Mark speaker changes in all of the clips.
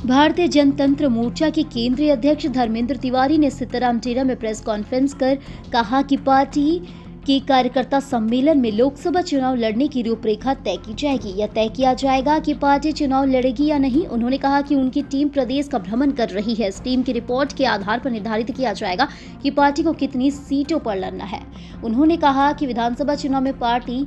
Speaker 1: भारतीय जनतंत्र मोर्चा के केंद्रीय अध्यक्ष धर्मेंद्र तिवारी ने सीताराम टेरा में प्रेस कॉन्फ्रेंस कर कहा कि पार्टी के कार्यकर्ता सम्मेलन में लोकसभा चुनाव लड़ने की रूपरेखा तय की जाएगी। यह तय किया जाएगा कि पार्टी चुनाव लड़ेगी या नहीं। उन्होंने कहा कि उनकी टीम प्रदेश का भ्रमण कर रही है। इस टीम की रिपोर्ट के आधार पर निर्धारित किया जाएगा कि पार्टी को कितनी सीटों पर लड़ना है। उन्होंने कहा कि विधानसभा चुनाव में पार्टी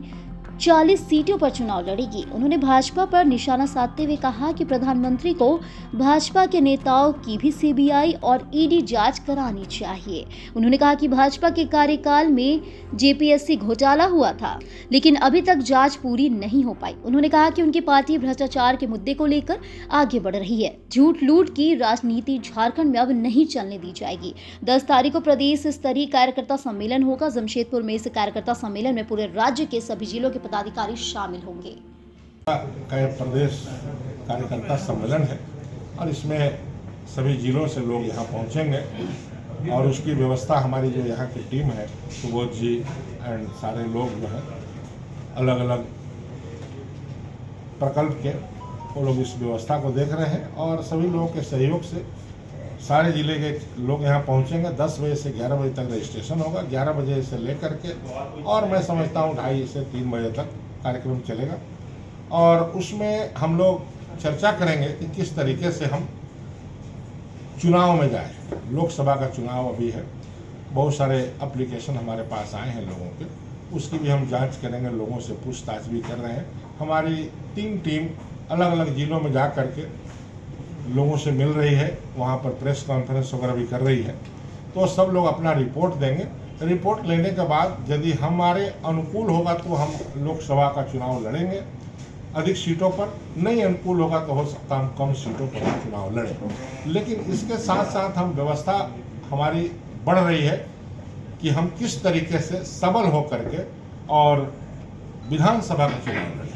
Speaker 1: 40 सीटों पर चुनाव लड़ेगी। उन्होंने भाजपा पर निशाना साधते हुए कहा कि प्रधानमंत्री को भाजपा के नेताओं की भी सीबीआई और ईडी जांच करानी चाहिए। उन्होंने कहा कि भाजपा के कार्यकाल में जेपीएससी घोटाला हुआ था, लेकिन अभी तक जांच पूरी नहीं हो पाई। उन्होंने कहा कि उनकी पार्टी भ्रष्टाचार के मुद्दे को लेकर आगे बढ़ रही है। झूठ लूट की राजनीति झारखंड में अब नहीं चलने दी जाएगी। 10 तारीख को प्रदेश स्तरीय कार्यकर्ता सम्मेलन होगा। जमशेदपुर में इस कार्यकर्ता सम्मेलन में पूरे राज्य के सभी जिलों के पदाधिकारी शामिल होंगे।
Speaker 2: प्रदेश कार्यकर्ता सम्मेलन है और इसमें सभी जिलों से लोग यहाँ पहुँचेंगे और उसकी व्यवस्था हमारी जो यहाँ की टीम है, सुबोध जी एंड सारे लोग जो है अलग अलग प्रकल्प के वो लोग इस व्यवस्था को देख रहे हैं और सभी लोगों के सहयोग से सारे जिले के लोग यहाँ पहुँचेंगे। 10 बजे से 11 बजे तक रजिस्ट्रेशन होगा। 11 बजे से लेकर के और मैं समझता हूँ 2:30 से 3 बजे तक कार्यक्रम चलेगा और उसमें हम लोग चर्चा करेंगे कि किस तरीके से हम चुनाव में जाए। लोकसभा का चुनाव अभी है, बहुत सारे एप्लीकेशन हमारे पास आए हैं लोगों के, उसकी भी हम जांच करेंगे। लोगों से पूछताछ भी कर रहे हैं। हमारी 3 टीम अलग अलग जिलों में जा कर के लोगों से मिल रही है, वहाँ पर प्रेस कॉन्फ्रेंस वगैरह भी कर रही है। तो सब लोग अपना रिपोर्ट देंगे। रिपोर्ट लेने के बाद यदि हमारे अनुकूल होगा तो हम लोकसभा का चुनाव लड़ेंगे अधिक सीटों पर, नहीं अनुकूल होगा तो हो सकता हम कम सीटों पर चुनाव लड़ें। लेकिन इसके साथ साथ हम व्यवस्था हमारी बढ़ रही है कि हम किस तरीके से सबल हो करके और विधानसभा का चुनाव लड़ें।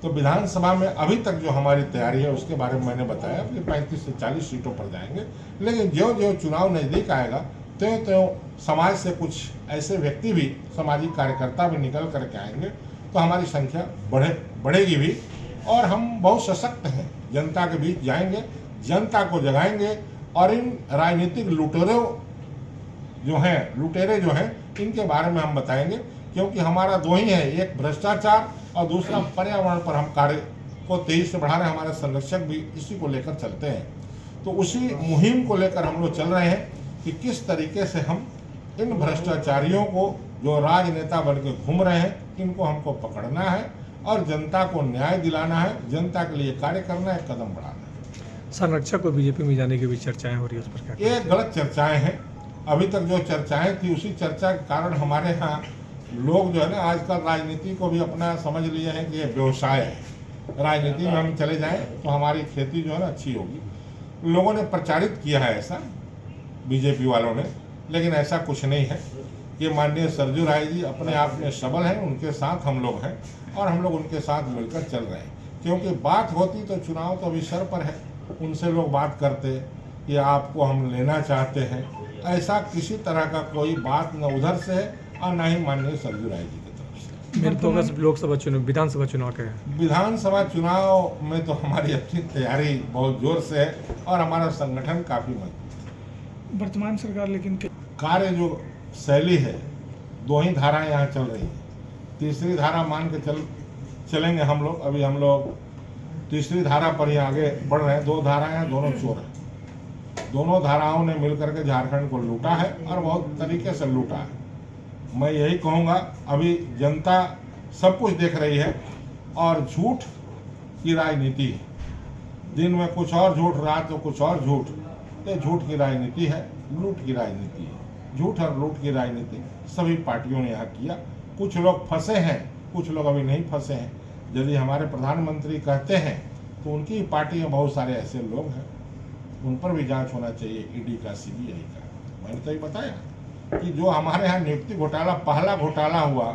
Speaker 2: तो विधानसभा में अभी तक जो हमारी तैयारी है उसके बारे में मैंने बताया कि 35 से 40 सीटों पर जाएंगे। लेकिन जो जो चुनाव नज़दीक आएगा त्यों समाज से कुछ ऐसे व्यक्ति भी, सामाजिक कार्यकर्ता भी निकल करके आएंगे तो हमारी संख्या बढ़ेगी भी और हम बहुत सशक्त हैं। जनता के बीच जाएंगे, जनता को जगाएंगे और इन राजनीतिक लुटेरे जो हैं इनके बारे में हम बताएंगे, क्योंकि हमारा 2 ही है, एक भ्रष्टाचार और दूसरा पर्यावरण पर हम कार्य को तेजी से बढ़ा रहे हैं। हमारे संरक्षक भी इसी को लेकर चलते हैं। तो उसी मुहिम को लेकर हम लोग चल रहे हैं कि किस तरीके से हम इन भ्रष्टाचारियों को जो राजनेता बन के घूम रहे हैं इनको हमको पकड़ना है और जनता को न्याय दिलाना है, जनता के लिए कार्य करना है, कदम बढ़ाना है।
Speaker 3: संरक्षक को बीजेपी में जाने की भी चर्चाएं हो रही है, उस पर क्या?
Speaker 2: ये गलत चर्चाएं हैं। अभी तक जो चर्चाएं थी उसी चर्चा के कारण हमारे यहाँ लोग जो है ना आजकल राजनीति को भी अपना समझ लिए हैं कि ये व्यवसाय है। राजनीति में हम चले जाएं तो हमारी खेती जो है ना अच्छी होगी। लोगों ने प्रचारित किया है ऐसा, बीजेपी वालों ने, लेकिन ऐसा कुछ नहीं है। ये माननीय सरजू राय जी अपने आप में सबल हैं, उनके साथ हम लोग हैं और हम लोग उनके साथ मिलकर चल रहे हैं। क्योंकि बात होती तो चुनाव तो अभी सर पर है, उनसे लोग बात करते कि आपको हम लेना चाहते हैं, ऐसा किसी तरह का कोई बात न उधर से है और न ही माननीय सरजू राय जी की तरफ से।
Speaker 3: मेन फोकस लोकसभा चुनाव, विधानसभा चुनाव का है।
Speaker 2: विधानसभा चुनाव में तो हमारी अपनी तैयारी बहुत जोर से है और हमारा संगठन काफ़ी मजबूत है।
Speaker 4: वर्तमान सरकार लेकिन
Speaker 2: कार्य जो शैली है, 2 ही धाराएं यहाँ चल रही हैं। तीसरी धारा मान के चलेंगे हम लोग। अभी हम लोग तीसरी धारा पर ही आगे बढ़ रहे हैं। 2 धाराएं हैं, दोनों चोर हैं। दोनों धाराओं ने मिलकर के झारखंड को लूटा है और बहुत तरीके से लूटा है। मैं यही कहूँगा, अभी जनता सब कुछ देख रही है और झूठ की राजनीति है। दिन में कुछ और झूठ, रात में कुछ और झूठ। ये झूठ की राजनीति है, लूट की राजनीति है। झूठ और लूट की राजनीति सभी पार्टियों ने यहाँ किया। कुछ लोग फंसे हैं, कुछ लोग अभी नहीं फंसे हैं। यदि हमारे प्रधानमंत्री कहते हैं तो उनकी पार्टी में बहुत सारे ऐसे लोग हैं, उन पर भी जांच होना चाहिए, ईडी का, सीबीआई का। मैंने तो ये बताया कि जो हमारे यहाँ नियुक्ति घोटाला, पहला घोटाला हुआ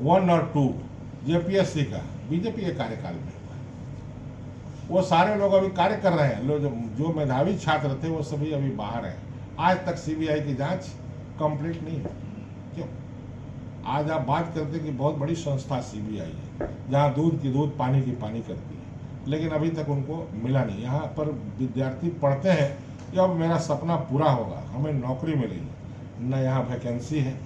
Speaker 2: 1 और 2 जेपीएससी का, बीजेपी के कार्यकाल में हुआ। वो सारे लोग अभी कार्य कर रहे हैं। लोग जो मेधावी छात्र थे वो सभी अभी बाहर हैं। आज तक सीबीआई की जांच कंप्लीट नहीं है। क्यों? आज आप बात करते कि बहुत बड़ी संस्था सीबीआई है, जहां दूध की दूध, पानी की पानी करती है। लेकिन अभी तक उनको मिला नहीं। यहाँ पर विद्यार्थी पढ़ते हैं कि अब मेरा सपना पूरा होगा, हमें नौकरी मिलेगी। न यहाँ वैकेंसी है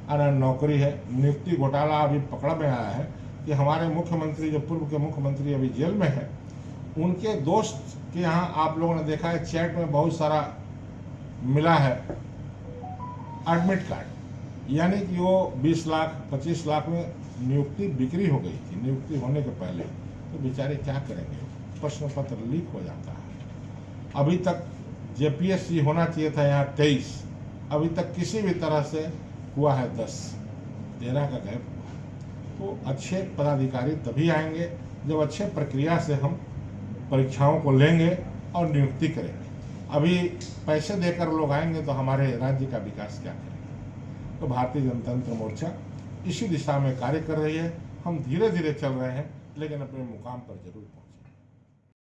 Speaker 2: और न नौकरी है। नियुक्ति घोटाला अभी पकड़ में आया है कि हमारे मुख्यमंत्री, जो पूर्व के मुख्यमंत्री अभी जेल में है, उनके दोस्त के यहाँ आप लोगों ने देखा है चैट में बहुत सारा मिला है एडमिट कार्ड, यानी कि वो 20 लाख 25 लाख में नियुक्ति बिक्री हो गई थी नियुक्ति होने के पहले। तो बेचारे क्या करेंगे, प्रश्न पत्र लीक हो जाता है। अभी तक जेपीएससी होना चाहिए था यहाँ 23, अभी तक किसी भी तरह से हुआ है 10, 13 का गैप हुआ। तो अच्छे पदाधिकारी तभी आएंगे जब अच्छे प्रक्रिया से हम परीक्षाओं को लेंगे और नियुक्ति करेंगे। अभी पैसे देकर लोग आएंगे तो हमारे राज्य का विकास क्या करेंगे। तो भारतीय जनतंत्र मोर्चा इसी दिशा में कार्य कर रही है। हम धीरे धीरे चल रहे हैं, लेकिन अपने मुकाम पर जरूर पहुंचेंगे।